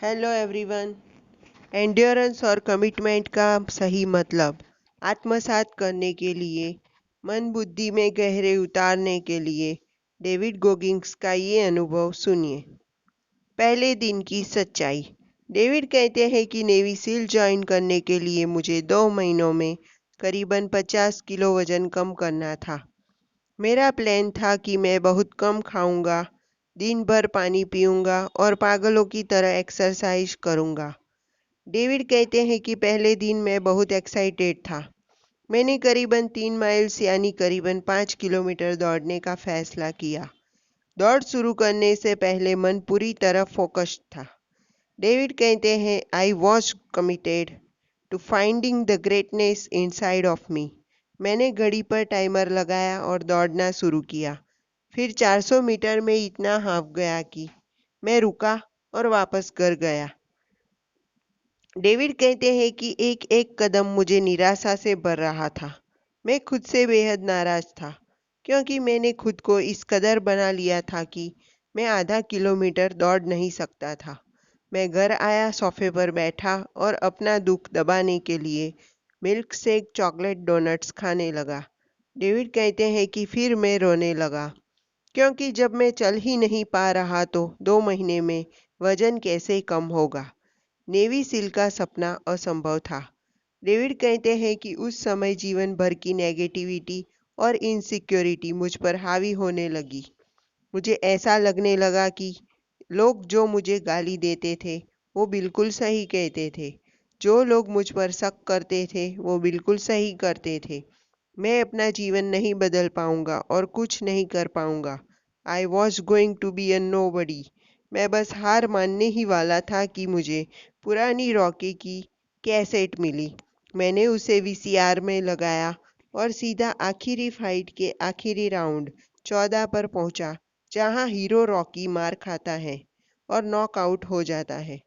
Hello everyone. Endurance और commitment का सही मतलब आत्मसात करने के लिए, मन बुद्धि में गहरे उतारने के लिए डेविड गोगिंस का ये अनुभव सुनिए। पहले दिन की सच्चाई। डेविड कहते हैं कि नेवी सील ज्वाइन करने के लिए मुझे 2 महीनों में करीबन 50 किलो वजन कम करना था। मेरा प्लान था कि मैं बहुत कम खाऊंगा, दिन भर पानी पीऊंगा और पागलों की तरह एक्सरसाइज करूंगा। डेविड कहते हैं कि पहले दिन मैं बहुत एक्साइटेड था। मैंने करीबन 3 माइल्स यानी करीबन 5 किलोमीटर दौड़ने का फैसला किया। दौड़ शुरू करने से पहले मन पूरी तरह फोकस्ड था। डेविड कहते हैं, I was committed to finding the greatness inside of me. मैंने घड़ी पर टाइमर लगाया और दौड़ना शुरू किया। फिर 400 मीटर में इतना हाफ गया कि मैं रुका और वापस घर गया। डेविड कहते हैं कि एक एक कदम मुझे निराशा से भर रहा था। मैं खुद से बेहद नाराज था क्योंकि मैंने खुद को इस कदर बना लिया था कि मैं आधा किलोमीटर दौड़ नहीं सकता था। मैं घर आया, सोफे पर बैठा और अपना दुख दबाने के लिए मिल्क शेक, चॉकलेट, डोनट्स खाने लगा। डेविड कहते हैं कि फिर मैं रोने लगा क्योंकि जब मैं चल ही नहीं पा रहा तो 2 महीने में वजन कैसे कम होगा। नेवी सील का सपना असंभव था। डेविड कहते हैं कि उस समय जीवन भर की नेगेटिविटी और इनसिक्योरिटी मुझ पर हावी होने लगी। मुझे ऐसा लगने लगा कि लोग जो मुझे गाली देते थे वो बिल्कुल सही कहते थे। जो लोग मुझ पर शक करते थे वो बिल्कुल सही करते थे। मैं अपना जीवन नहीं बदल पाऊंगा और कुछ नहीं कर पाऊंगा। I was going to be a nobody. मैं बस हार मानने ही वाला था कि मुझे पुरानी रॉकी की कैसेट मिली। मैंने उसे वीसीआर में लगाया और सीधा आखिरी फाइट के आखिरी राउंड 14 पर पहुंचा, जहां हीरो रॉकी मार खाता है और नॉकआउट हो जाता है।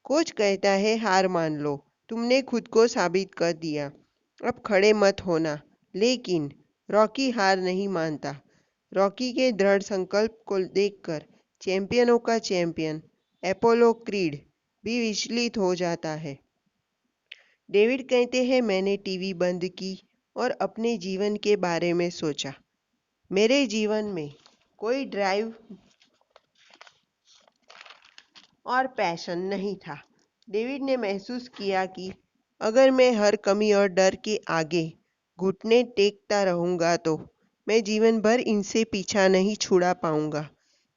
कोच कहता है, हार मान लो, तुमने खुद को साबित कर दिया, अब खड़े मत होना। लेकिन रॉकी हार नहीं मानता। रॉकी के दृढ़ संकल्प को देखकर चैंपियनों का चैंपियन अपोलो क्रीड भी विचलित हो जाता है। डेविड कहते हैं, मैंने टीवी बंद की और अपने जीवन के बारे में सोचा। मेरे जीवन में कोई ड्राइव और पैशन नहीं था। डेविड ने महसूस किया कि अगर मैं हर कमी और डर के आगे घुटने टेकता रहूंगा तो मैं जीवन भर इनसे पीछा नहीं छुड़ा पाऊंगा।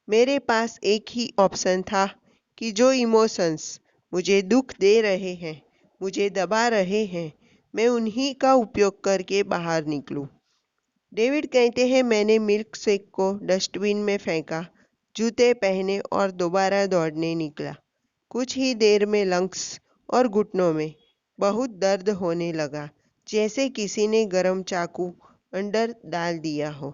मेरे पास एक ही ऑप्शन था कि जो इमोशंस मुझे दुख दे रहे हैं, मुझे दबा रहे हैं, मैं उन्हीं का उपयोग करके बाहर निकलूं। डेविड कहते हैं, मैंने मिल्क शेक को डस्टबिन में फेंका, जूते पहने और दोबारा दौड़ने निकला। कुछ ही देर में लंग्स और घुटनों में बहुत दर्द होने लगा, जैसे किसी ने गर्म चाकू अंदर डाल दिया हो।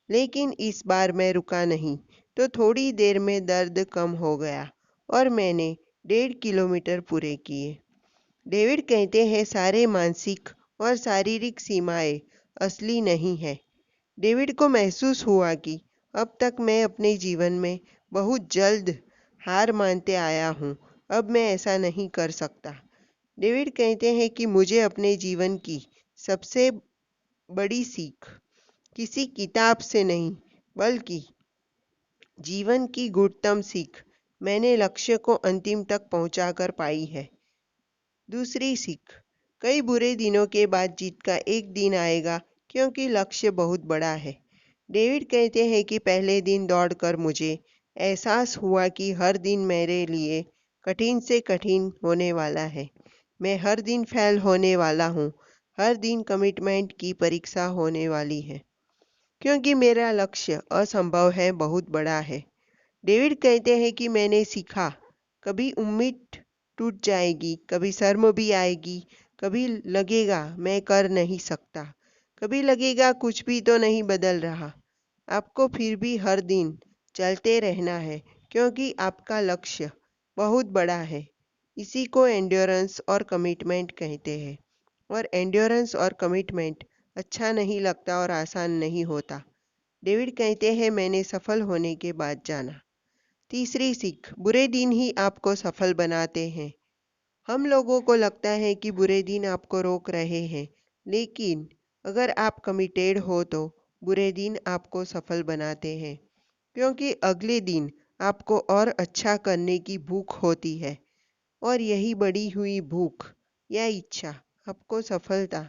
लेकिन इस बार मैं रुका नहीं, तो थोड़ी देर में दर्द कम हो गया और मैंने 1.5 किलोमीटर पूरे किए। डेविड कहते हैं, सारे मानसिक और शारीरिक सीमाएं असली नहीं है। डेविड को महसूस हुआ कि अब तक मैं अपने जीवन में बहुत जल्द हार मानते आया हूँ, अब मैं ऐसा नहीं कर सकता। डेविड कहते हैं कि मुझे अपने जीवन की सबसे बड़ी सीख किसी किताब से नहीं, बल्कि जीवन की गुरुतम सीख मैंने लक्ष्य को अंतिम तक पहुंचाकर पाई है। दूसरी सीख, कई बुरे दिनों के बाद जीत का एक दिन आएगा क्योंकि लक्ष्य बहुत बड़ा है। डेविड कहते हैं कि पहले दिन दौड़कर मुझे एहसास हुआ कि हर दिन मेरे लिए कठिन से कठिन होने वाला है। मैं हर दिन फेल होने वाला हूँ, हर दिन कमिटमेंट की परीक्षा होने वाली है, क्योंकि मेरा लक्ष्य असंभव है, बहुत बड़ा है। डेविड कहते हैं कि मैंने सीखा, कभी उम्मीद टूट जाएगी, कभी शर्म भी आएगी, कभी लगेगा मैं कर नहीं सकता, कभी लगेगा कुछ भी तो नहीं बदल रहा। आपको फिर भी हर दिन चलते रहना है क्योंकि आपका लक्ष्य बहुत बड़ा है। इसी को एंड्योरेंस और कमिटमेंट कहते हैं। और एंड्योरेंस और कमिटमेंट अच्छा नहीं लगता और आसान नहीं होता। डेविड कहते हैं, मैंने सफल होने के बाद जाना, तीसरी सीख, बुरे दिन ही आपको सफल बनाते हैं। हम लोगों को लगता है कि बुरे दिन आपको रोक रहे हैं, लेकिन अगर आप कमिटेड हो तो बुरे दिन आपको सफल बनाते हैं, क्योंकि अगले दिन आपको और अच्छा करने की भूख होती है और यही बढ़ी हुई भूख या इच्छा आपको सफलता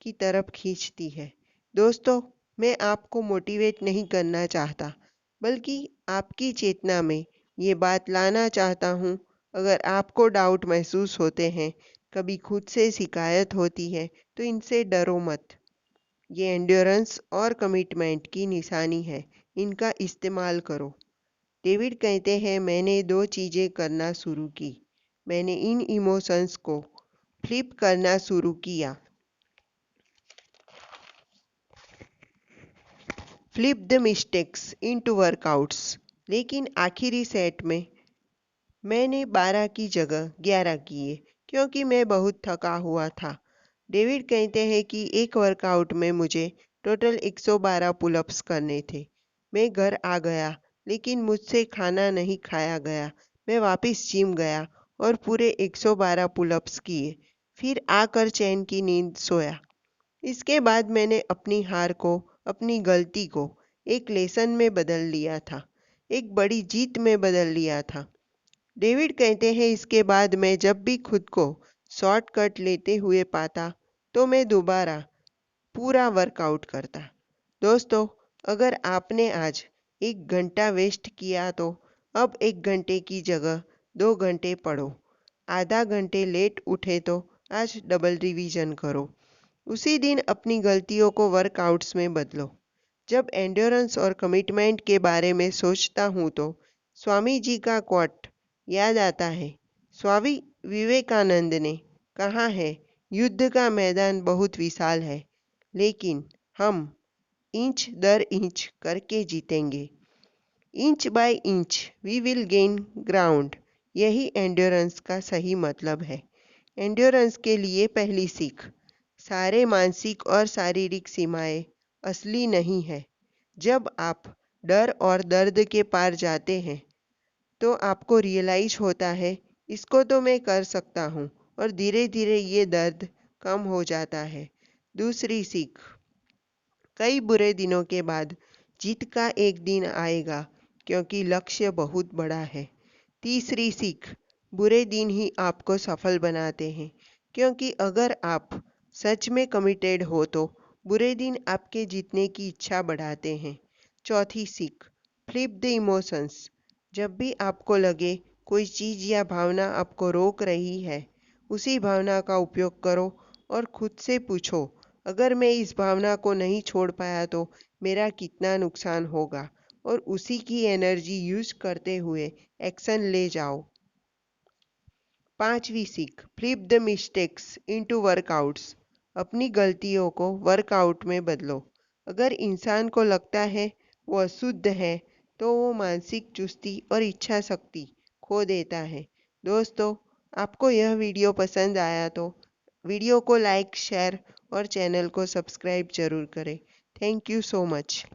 की तरफ खींचती है। दोस्तों, मैं आपको मोटिवेट नहीं करना चाहता, बल्कि आपकी चेतना में ये बात लाना चाहता हूँ। अगर आपको डाउट महसूस होते हैं, कभी खुद से शिकायत होती है, तो इनसे डरो मत। ये एंड्योरेंस और कमिटमेंट की निशानी है। इनका इस्तेमाल करो। डेविड कहते हैं, मैंने दो चीज़ें करना शुरू की। मैंने इन इमोशंस को फ्लिप करना शुरू किया। Flip the mistakes into workouts. लेकिन आखिरी सेट में मैंने 12 की जगह 11 किए, क्योंकि मैं बहुत थका हुआ था। डेविड कहते हैं कि एक वर्कआउट में मुझे टोटल 112 पुलअप्स करने थे। मैं घर आ गया, लेकिन मुझसे खाना नहीं खाया गया। मैं वापस जिम गया और पूरे 112 पुलअप्स किए। फिर आकर चैन की नींद सोया। इसके बाद मैंने अपनी हार को, अपनी गलती को एक लेसन में बदल लिया था, एक बड़ी जीत में बदल लिया था। डेविड कहते हैं, इसके बाद मैं जब भी खुद को शॉर्टकट लेते हुए पाता, तो मैं दोबारा पूरा वर्कआउट करता। दोस्तों, अगर आपने आज 1 घंटा वेस्ट किया, तो अब 1 घंटे की जगह 2 घंटे पढ़ो। आधा घंटे लेट उठे तो आज डबल रिवीजन करो। उसी दिन अपनी गलतियों को वर्कआउट्स में बदलो। जब एंड्योरेंस और कमिटमेंट के बारे में सोचता हूँ, तो स्वामी जी का कोट याद आता है। स्वामी विवेकानंद ने कहा है, युद्ध का मैदान बहुत विशाल है, लेकिन हम इंच दर इंच करके जीतेंगे। Inch by inch we will gain ground. यही एंड्योरेंस का सही मतलब है। एंड्योरेंस के लिए पहली सीख, सारे मानसिक और शारीरिक सीमाएं असली नहीं है। जब आप डर और दर्द के पार जाते हैं, तो आपको रियलाइज होता है, इसको तो मैं कर सकता हूँ, और धीरे धीरे ये दर्द कम हो जाता है। दूसरी सीख, कई बुरे दिनों के बाद जीत का एक दिन आएगा, क्योंकि लक्ष्य बहुत बड़ा है। तीसरी सीख, बुरे दिन ही आपको सफल बनाते हैं, क्योंकि अगर आप सच में कमिटेड हो, तो बुरे दिन आपके जीतने की इच्छा बढ़ाते हैं। चौथी सीख, फ्लिप द इमोशंस। जब भी आपको लगे कोई चीज़ या भावना आपको रोक रही है, उसी भावना का उपयोग करो और खुद से पूछो, अगर मैं इस भावना को नहीं छोड़ पाया, तो मेरा कितना नुकसान होगा, और उसी की एनर्जी यूज करते हुए एक्शन ले जाओ। पांचवी सीख, flip the mistakes into workouts. अपनी गलतियों को वर्कआउट में बदलो। अगर इंसान को लगता है वो अशुद्ध है, तो वो मानसिक चुस्ती और इच्छा शक्ति खो देता है। दोस्तों, आपको यह वीडियो पसंद आया तो वीडियो को लाइक, शेयर और चैनल को सब्सक्राइब जरूर करें। Thank you so much.